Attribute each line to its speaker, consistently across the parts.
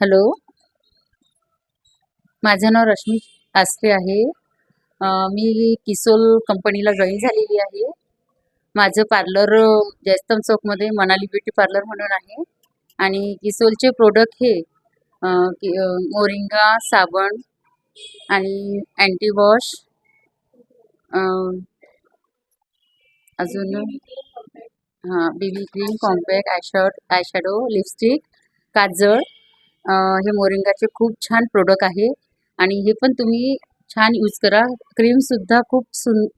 Speaker 1: Hello, माझं नाव रश्मी आस्ते आहे. मी किसोल कंपनीला जॉईन झालेली आहे. माझं पार्लर जयस्तंभ चौकमध्ये मनाली ब्युटी पार्लर म्हणून आहे. आणि किसोलचे प्रोडक्ट हे मोरिंगा साबण आणि अँटी वॉश, अजून baby cream, compact, eyeshadow, lipstick, काजळ. हे मोरिंगाचे खूप छान प्रोडक्ट आहे आणि हे पण तुम्ही छान यूज करा. क्रीम सुद्धा खूप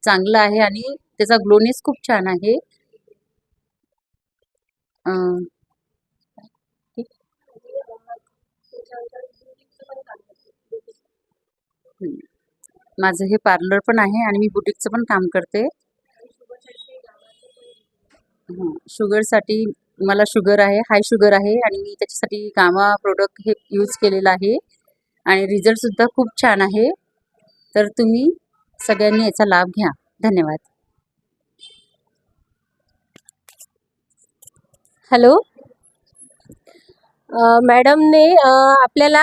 Speaker 1: चांगलं आहे आणि त्याचा ग्लोनेस खूप छान आहे. अं, ठीक. हं. माझं हे पार्लर पण आहे आणि मी बुटीकचं पण काम करते. शुगरसाठी मला शुगर आहे, हाय शुगर आहे आणि मी त्याच्यासाठी गामा प्रोडक्ट हे यूज केलेलं आहे आणि रिझल्टसुद्धा खूप छान आहे. तर तुम्ही सगळ्यांनी याचा लाभ घ्या. धन्यवाद.
Speaker 2: हॅलो. मॅडमने आपल्याला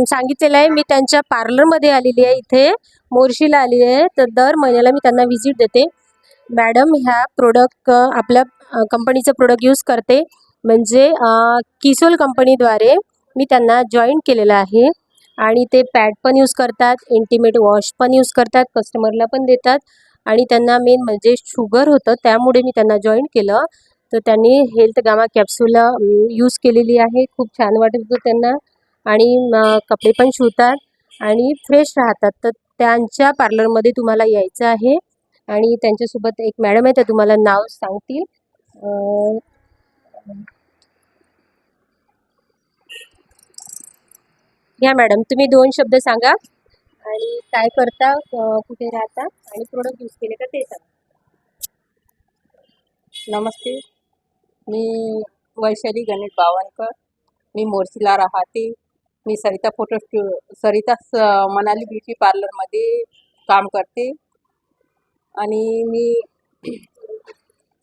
Speaker 2: सांगितलेलं आहे. मी त्यांच्या पार्लरमध्ये आलेली आहे, इथे मोर्शीला आलेली आहे. तर दर महिन्याला मी त्यांना व्हिजिट देते. मॅडम ह्या प्रोडक्ट आपल्या कंपनीचं प्रोडक्ट यूज करते. म्हणजे किसोल कंपनीद्वारे मी त्यांना जॉईन केलेलं आहे आणि ते पॅड पण यूज करतात, इंटिमेट वॉश पण यूज करतात, कस्टमरला पण देतात. आणि त्यांना मेन म्हणजे शुगर होतं, त्यामुळे मी त्यांना जॉईन केलं. तर त्यांनी हेल्थ गामा कॅप्सूल यूज केलेली आहे. खूप छान वाटत होतं त्यांना आणि कपडे पण शिवतात आणि फ्रेश राहतात. तर त्यांच्या पार्लरमध्ये तुम्हाला यायचं आहे आणि त्यांच्यासोबत एक मॅडम आहे, त्या तुम्हाला नाव सांगतील. अ, या मॅडम, तुम्ही 2 शब्द सांगा आणि काय करता, कुठे राहता आणि प्रोडक्ट यूज केले का ते सांगा.
Speaker 3: नमस्ते, मी वैशाली गणेश बावनकर. मी मोर्शीला राहते. मी मनाली ब्युटी पार्लरमध्ये काम करते आणि मी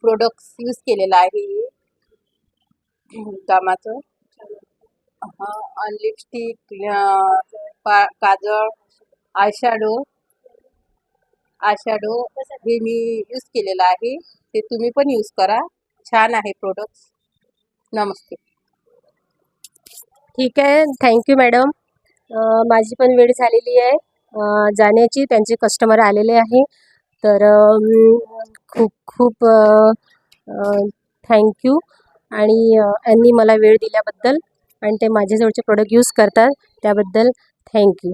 Speaker 3: प्रोडक्ट्स यूज केलेलं आहे कामाचं. लिपस्टिक, काजळ, आयशॅडो आयशॅडो हे मी यूज केलेलं आहे. ते तुम्ही पण यूज करा. छान आहे प्रोडक्ट्स. नमस्ते.
Speaker 2: ठीक आहे, थँक्यू मॅडम. माझी पण वेळ झालेली आहे जाण्याची. त्यांचे कस्टमर आलेले आहे. तर खूप खूप थँक्यू. आणि यांनी मला वेळ दिल्याबद्दल आणि ते माझ्याजवळचे प्रोडक्ट यूज करतात त्याबद्दल थँक्यू.